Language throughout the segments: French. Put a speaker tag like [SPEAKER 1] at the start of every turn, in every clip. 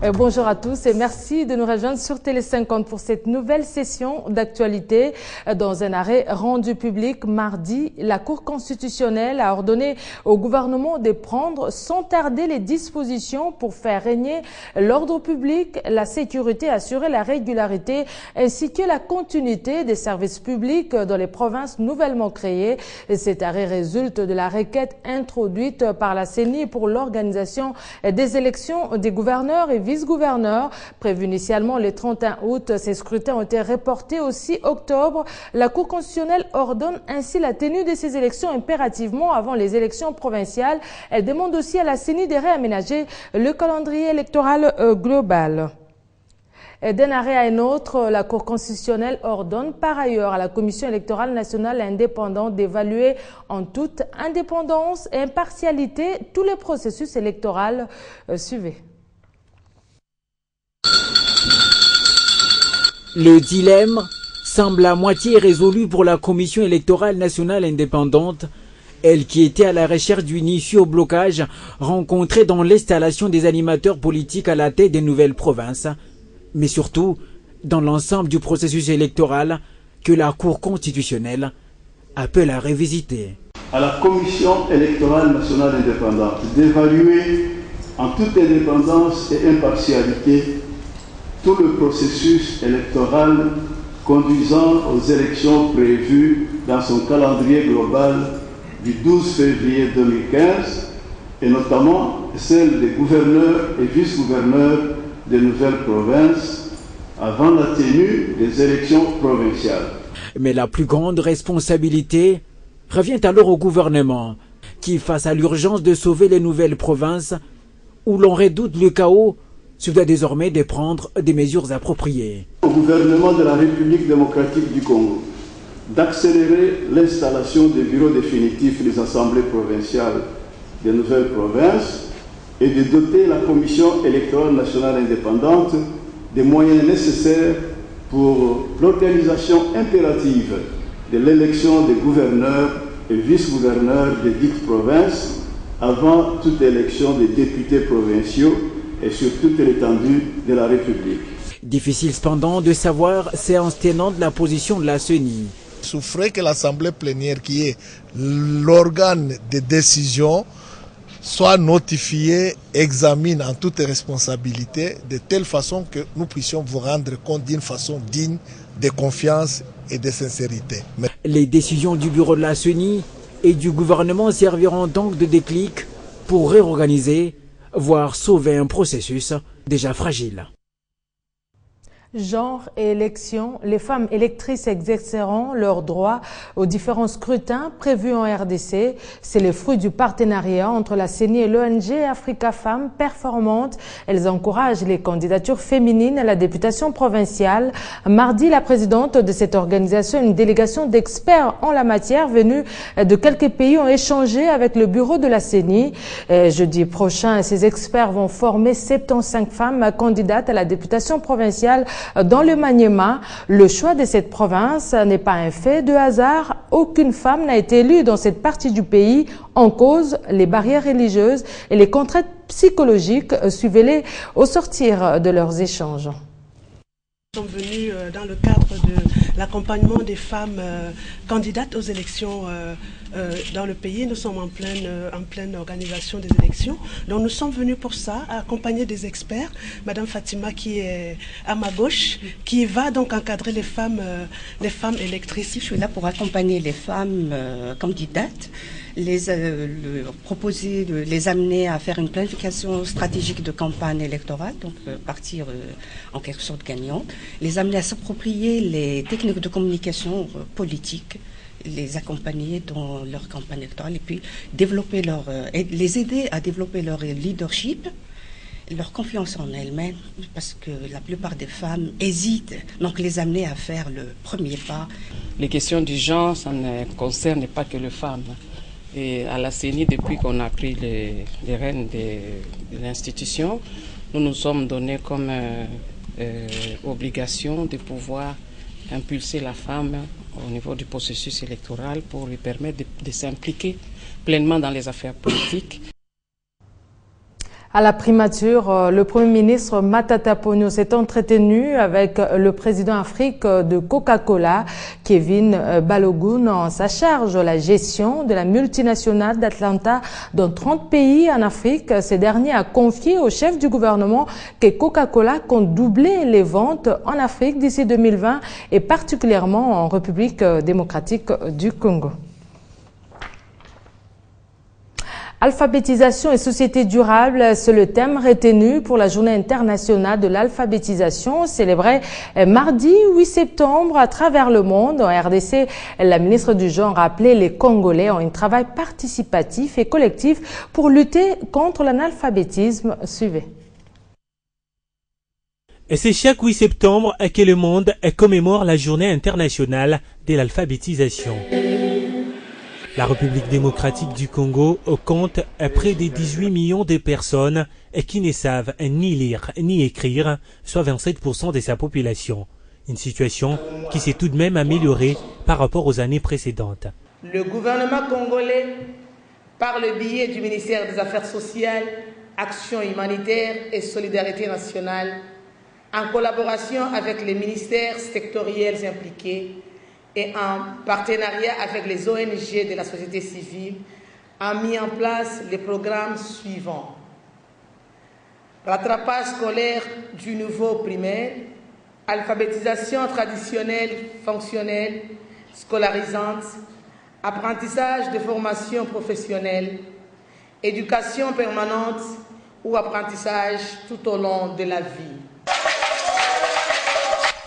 [SPEAKER 1] Bonjour à tous et merci de nous rejoindre sur Télé 50 pour cette nouvelle session d'actualité. Dans un arrêt rendu public mardi, la Cour constitutionnelle a ordonné au gouvernement de prendre sans tarder les dispositions pour faire régner l'ordre public, la sécurité, assurer la régularité ainsi que la continuité des services publics dans les provinces nouvellement créées. Cet arrêt résulte de la requête introduite par la CENI pour l'organisation des élections des gouverneurs et vice-gouverneurs. Prévu initialement le 31 août, ces scrutins ont été reportés au 6 octobre. La Cour constitutionnelle ordonne ainsi la tenue de ces élections impérativement avant les élections provinciales. Elle demande aussi à la CENI de réaménager le calendrier électoral global. D'un arrêt à un autre, la Cour constitutionnelle ordonne par ailleurs à la Commission électorale nationale indépendante d'évaluer en toute indépendance et impartialité tous les processus électoraux. Suivez.
[SPEAKER 2] Le dilemme semble à moitié résolu pour la Commission électorale nationale indépendante, elle qui était à la recherche d'une issue au blocage rencontré dans l'installation des animateurs politiques à la tête des nouvelles provinces, mais surtout dans l'ensemble du processus électoral que la Cour constitutionnelle appelle à revisiter.
[SPEAKER 3] À la Commission électorale nationale indépendante d'évaluer en toute indépendance et impartialité tout le processus électoral conduisant aux élections prévues dans son calendrier global du 12 février 2015 et notamment celle des gouverneurs et vice-gouverneurs des nouvelles provinces avant la tenue des élections provinciales.
[SPEAKER 2] Mais la plus grande responsabilité revient alors au gouvernement qui, face à l'urgence de sauver les nouvelles provinces où l'on redoute le chaos, se doit désormais de prendre des mesures appropriées.
[SPEAKER 3] Au gouvernement de la République démocratique du Congo d'accélérer l'installation des bureaux définitifs des assemblées provinciales des nouvelles provinces et de doter la Commission électorale nationale indépendante des moyens nécessaires pour l'organisation impérative de l'élection des gouverneurs et vice-gouverneurs des dites provinces avant toute élection des députés provinciaux et sur toute l'étendue de la République.
[SPEAKER 2] Difficile cependant de savoir, séance tenante, la position de la CENI.
[SPEAKER 4] Il souffrait que l'Assemblée plénière, qui est l'organe de décision, soit notifiée, examine en toute responsabilité, de telle façon que nous puissions vous rendre compte d'une façon digne de confiance et de sincérité.
[SPEAKER 2] Les décisions du bureau de la CENI et du gouvernement serviront donc de déclic pour réorganiser, voire sauver un processus déjà fragile.
[SPEAKER 1] Genre et élection, les femmes électrices exerceront leurs droits aux différents scrutins prévus en RDC. C'est le fruit du partenariat entre la CENI et l'ONG Africa Femmes Performantes. Elles encouragent les candidatures féminines à la députation provinciale. Mardi, la présidente de cette organisation, une délégation d'experts en la matière venus de quelques pays, ont échangé avec le bureau de la CENI. Jeudi prochain, ces experts vont former 75 femmes candidates à la députation provinciale dans le Maniema. Le choix de cette province n'est pas un fait de hasard. Aucune femme n'a été élue dans cette partie du pays. En cause, les barrières religieuses et les contraintes psychologiques. Suivez-les au sortir de leurs échanges.
[SPEAKER 5] Nous sommes venus dans le cadre de l'accompagnement des femmes candidates aux élections dans le pays. Nous sommes en pleine organisation des élections. Donc nous sommes venus pour ça, accompagner des experts. Madame Fatima qui est à ma gauche, qui va donc encadrer les femmes électrices.
[SPEAKER 6] Je suis là pour accompagner les femmes candidates, proposer, les amener à faire une planification stratégique de campagne électorale, donc partir en quelque sorte gagnante, les amener à s'approprier les techniques de communication politique, les accompagner dans leur campagne électorale et puis développer les aider à développer leur leadership, leur confiance en elles-mêmes, parce que la plupart des femmes hésitent, donc les amener à faire le premier pas.
[SPEAKER 7] Les questions du genre, ça ne concerne pas que les femmes. Et à la CENI, depuis qu'on a pris les rênes de l'institution, nous nous sommes donnés comme obligation de pouvoir impulser la femme au niveau du processus électoral pour lui permettre de s'impliquer pleinement dans les affaires politiques.
[SPEAKER 1] À la primature, le Premier ministre Matata Ponyo s'est entretenu avec le président Afrique de Coca-Cola, Kevin Balogun, en sa charge la gestion de la multinationale d'Atlanta dans 30 pays en Afrique. Ce dernier a confié au chef du gouvernement que Coca-Cola compte doubler les ventes en Afrique d'ici 2020 et particulièrement en République démocratique du Congo. Alphabétisation et société durable, c'est le thème retenu pour la journée internationale de l'alphabétisation célébrée mardi 8 septembre à travers le monde. En RDC, la ministre du Genre a appelé les Congolais à un travail participatif et collectif pour lutter contre l'analphabétisme. Suivez.
[SPEAKER 8] Et c'est chaque 8 septembre que le monde commémore la journée internationale de l'alphabétisation. La République démocratique du Congo compte près de 18 millions de personnes qui ne savent ni lire ni écrire, soit 27% de sa population. Une situation qui s'est tout de même améliorée par rapport aux années précédentes.
[SPEAKER 9] Le gouvernement congolais, par le biais du ministère des Affaires sociales, Action humanitaire et solidarité nationale, en collaboration avec les ministères sectoriels impliqués, et en partenariat avec les ONG de la société civile, a mis en place les programmes suivants. Rattrapage scolaire du niveau primaire, alphabétisation traditionnelle, fonctionnelle, scolarisante, apprentissage de formation professionnelle, éducation permanente ou apprentissage tout au long de la vie.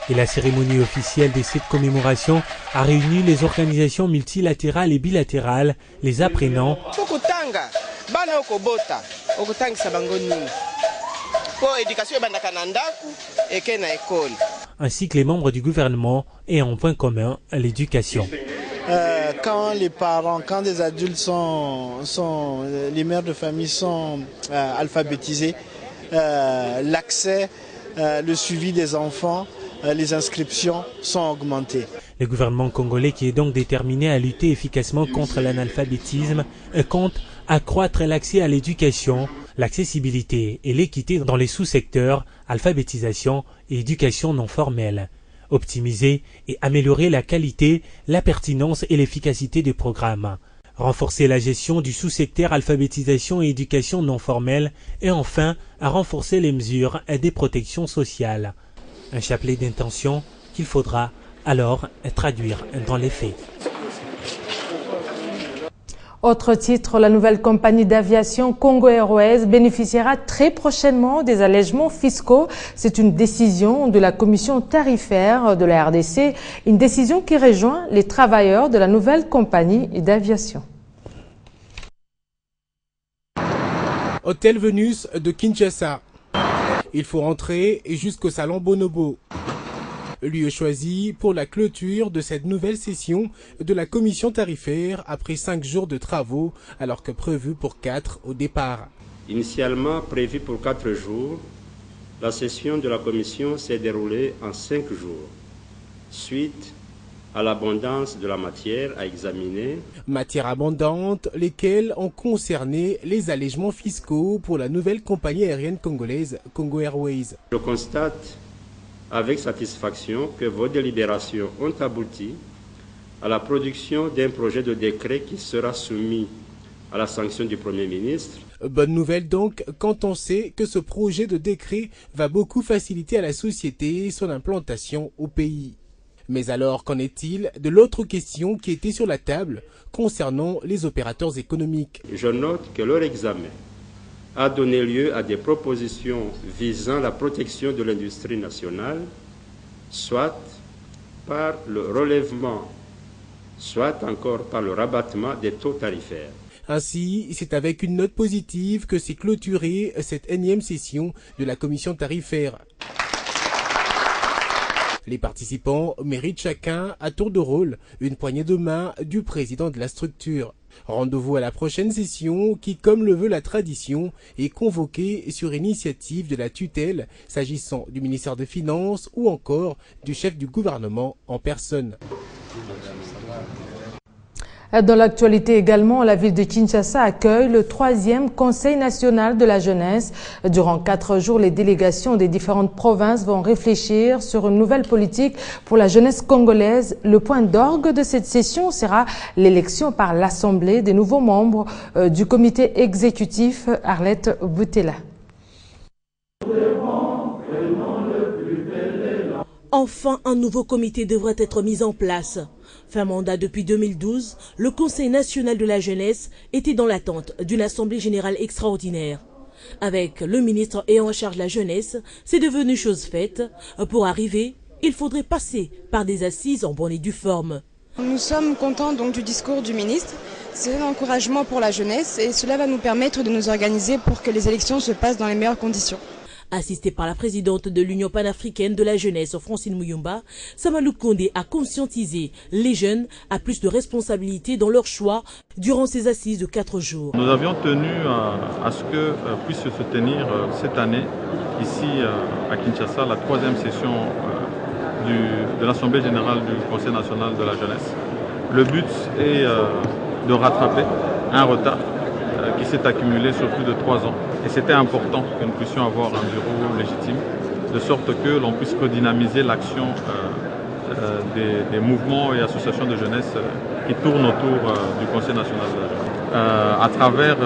[SPEAKER 8] Et la cérémonie officielle de cette commémoration a réuni les organisations multilatérales et bilatérales, les apprenants, ainsi que les membres du gouvernement et en point commun l'éducation.
[SPEAKER 10] Quand les parents, quand des adultes les mères de famille sont alphabétisés, l'accès, le suivi des enfants, les inscriptions sont augmentées.
[SPEAKER 8] Le gouvernement congolais, qui est donc déterminé à lutter efficacement contre l'analphabétisme, compte accroître l'accès à l'éducation, l'accessibilité et l'équité dans les sous-secteurs alphabétisation et éducation non formelle, optimiser et améliorer la qualité, la pertinence et l'efficacité des programmes, renforcer la gestion du sous-secteur alphabétisation et éducation non formelle et enfin à renforcer les mesures des protections sociales. Un chapelet d'intentions qu'il faudra alors traduire dans les faits.
[SPEAKER 1] Autre titre, la nouvelle compagnie d'aviation Congo Airways bénéficiera très prochainement des allègements fiscaux. C'est une décision de la commission tarifaire de la RDC, une décision qui rejoint les travailleurs de la nouvelle compagnie d'aviation.
[SPEAKER 11] Hôtel Venus de Kinshasa. Il faut rentrer jusqu'au salon Bonobo. Lieu choisi pour la clôture de cette nouvelle session de la commission tarifaire après 5 jours de travaux alors que prévu pour 4 au départ.
[SPEAKER 12] Initialement prévu pour 4 jours, la session de la commission s'est déroulée en 5 jours, suite à l'abondance de la matière à examiner.
[SPEAKER 11] Matière abondante, lesquelles ont concerné les allègements fiscaux pour la nouvelle compagnie aérienne congolaise Congo Airways.
[SPEAKER 12] Je constate avec satisfaction que vos délibérations ont abouti à la production d'un projet de décret qui sera soumis à la sanction du Premier ministre.
[SPEAKER 11] Bonne nouvelle donc quand on sait que ce projet de décret va beaucoup faciliter à la société son implantation au pays. Mais alors, qu'en est-il de l'autre question qui était sur la table concernant les opérateurs économiques?
[SPEAKER 12] Je note que leur examen a donné lieu à des propositions visant la protection de l'industrie nationale, soit par le relèvement, soit encore par le rabattement des taux tarifaires.
[SPEAKER 11] Ainsi, c'est avec une note positive que s'est clôturée cette énième session de la commission tarifaire. Les participants méritent chacun, à tour de rôle, une poignée de main du président de la structure. Rendez-vous à la prochaine session qui, comme le veut la tradition, est convoquée sur initiative de la tutelle, s'agissant du ministère des Finances ou encore du chef du gouvernement en personne.
[SPEAKER 1] Dans l'actualité également, la ville de Kinshasa accueille le 3e Conseil national de la jeunesse. Durant 4 jours, les délégations des différentes provinces vont réfléchir sur une nouvelle politique pour la jeunesse congolaise. Le point d'orgue de cette session sera l'élection par l'Assemblée des nouveaux membres du comité exécutif. Arlette Boutela.
[SPEAKER 13] Enfin, un nouveau comité devrait être mis en place. Fin mandat depuis 2012, le Conseil national de la jeunesse était dans l'attente d'une assemblée générale extraordinaire. Avec le ministre ayant en charge la jeunesse, c'est devenu chose faite. Pour arriver, il faudrait passer par des assises en bonne et due forme.
[SPEAKER 14] Nous sommes contents donc du discours du ministre. C'est un encouragement pour la jeunesse et cela va nous permettre de nous organiser pour que les élections se passent dans les meilleures conditions.
[SPEAKER 13] Assisté par la présidente de l'Union panafricaine de la jeunesse, Francine Mouyumba, Samalou Kondé a conscientisé les jeunes à plus de responsabilités dans leur choix durant ces assises de 4 jours.
[SPEAKER 15] Nous avions tenu à ce que puisse se tenir cette année, ici à Kinshasa, la 3e session de l'Assemblée générale du Conseil national de la jeunesse. Le but est de rattraper un retard qui s'est accumulé sur plus de 3 ans. Et c'était important que nous puissions avoir un bureau légitime, de sorte que l'on puisse redynamiser l'action des mouvements et associations de jeunesse qui tournent autour du Conseil national de la jeunesse. À travers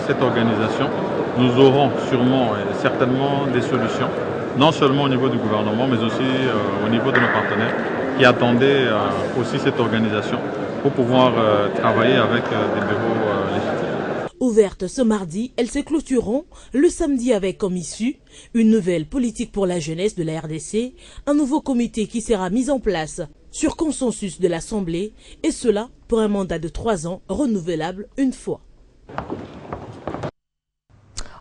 [SPEAKER 15] cette organisation, nous aurons sûrement et certainement des solutions, non seulement au niveau du gouvernement, mais aussi au niveau de nos partenaires qui attendaient aussi cette organisation pour pouvoir travailler avec des bureaux légitimes.
[SPEAKER 13] Ouvertes ce mardi, elles se clôtureront le samedi avec comme issue une nouvelle politique pour la jeunesse de la RDC, un nouveau comité qui sera mis en place sur consensus de l'Assemblée, et cela pour un mandat de 3 ans renouvelable une fois.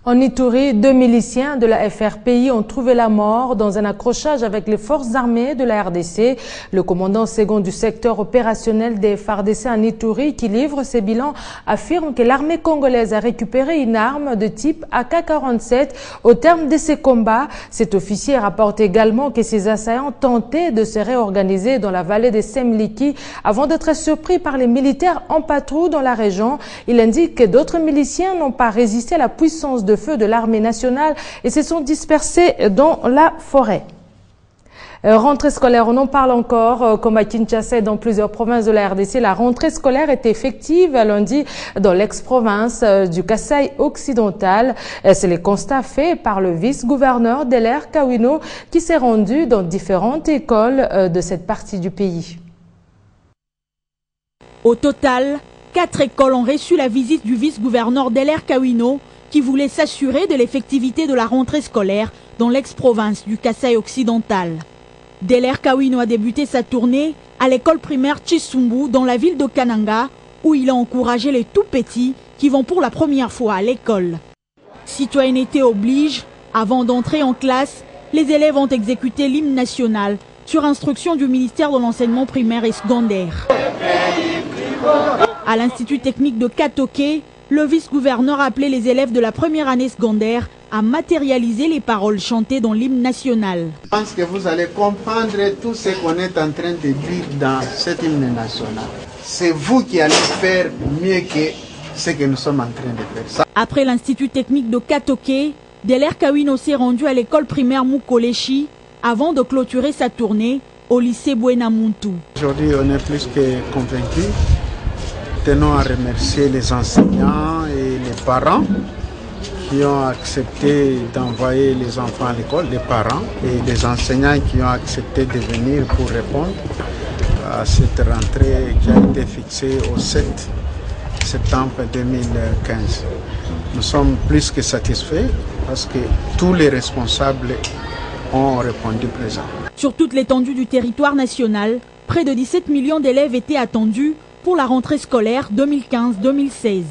[SPEAKER 1] En Ituri, 2 miliciens de la FRPI ont trouvé la mort dans un accrochage avec les forces armées de la RDC. Le commandant second du secteur opérationnel des FARDC en Ituri, qui livre ses bilans, affirme que l'armée congolaise a récupéré une arme de type AK-47 au terme de ces combats. Cet officier rapporte également que ses assaillants tentaient de se réorganiser dans la vallée des Semliki avant d'être surpris par les militaires en patrouille dans la région. Il indique que d'autres miliciens n'ont pas résisté à la puissance de feu de l'armée nationale et se sont dispersés dans la forêt. Rentrée scolaire, on en parle encore, comme à Kinshasa et dans plusieurs provinces de la RDC. La rentrée scolaire est effective lundi dans l'ex-province du Kasaï occidental. C'est le constat fait par le vice-gouverneur Deller Kawino qui s'est rendu dans différentes écoles de cette partie du pays.
[SPEAKER 16] Au total, 4 écoles ont reçu la visite du vice-gouverneur Deller Kawino qui voulait s'assurer de l'effectivité de la rentrée scolaire dans l'ex-province du Kasaï occidental. Deller Kawino a débuté sa tournée à l'école primaire Chisumbu dans la ville de Kananga, où il a encouragé les tout petits qui vont pour la première fois à l'école. Citoyenneté oblige, avant d'entrer en classe, les élèves ont exécuté l'hymne national sur instruction du ministère de l'enseignement primaire et secondaire. À l'Institut technique de Katoke, le vice-gouverneur a appelé les élèves de la première année secondaire à matérialiser les paroles chantées dans l'hymne national.
[SPEAKER 17] Je pense que vous allez comprendre tout ce qu'on est en train de dire dans cet hymne national. C'est vous qui allez faire mieux que ce que nous sommes en train de faire.
[SPEAKER 16] Après l'Institut technique de Katoke, Deller Kawino s'est rendu à l'école primaire Mukoleshi avant de clôturer sa tournée au lycée Buenamuntu.
[SPEAKER 10] Aujourd'hui, on est plus que convaincus. Tenons à remercier les enseignants et les parents qui ont accepté d'envoyer les enfants à l'école, les parents et les enseignants qui ont accepté de venir pour répondre à cette rentrée qui a été fixée au 7 septembre 2015. Nous sommes plus que satisfaits parce que tous les responsables ont répondu présent.
[SPEAKER 16] Sur toute l'étendue du territoire national, près de 17 millions d'élèves étaient attendus pour la rentrée scolaire 2015-2016.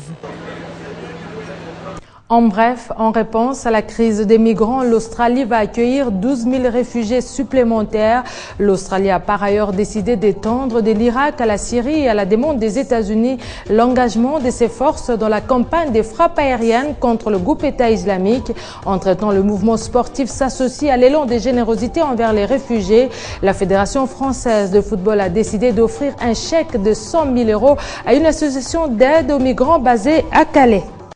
[SPEAKER 1] En bref, en réponse à la crise des migrants, l'Australie va accueillir 12 000 réfugiés supplémentaires. L'Australie a par ailleurs décidé d'étendre de l'Irak à la Syrie et à la demande des États-Unis l'engagement de ses forces dans la campagne des frappes aériennes contre le groupe État islamique. Entre-temps, le mouvement sportif s'associe à l'élan de générosité envers les réfugiés. La Fédération française de football a décidé d'offrir un chèque de 100 000 € à une association d'aide aux migrants basée à Calais.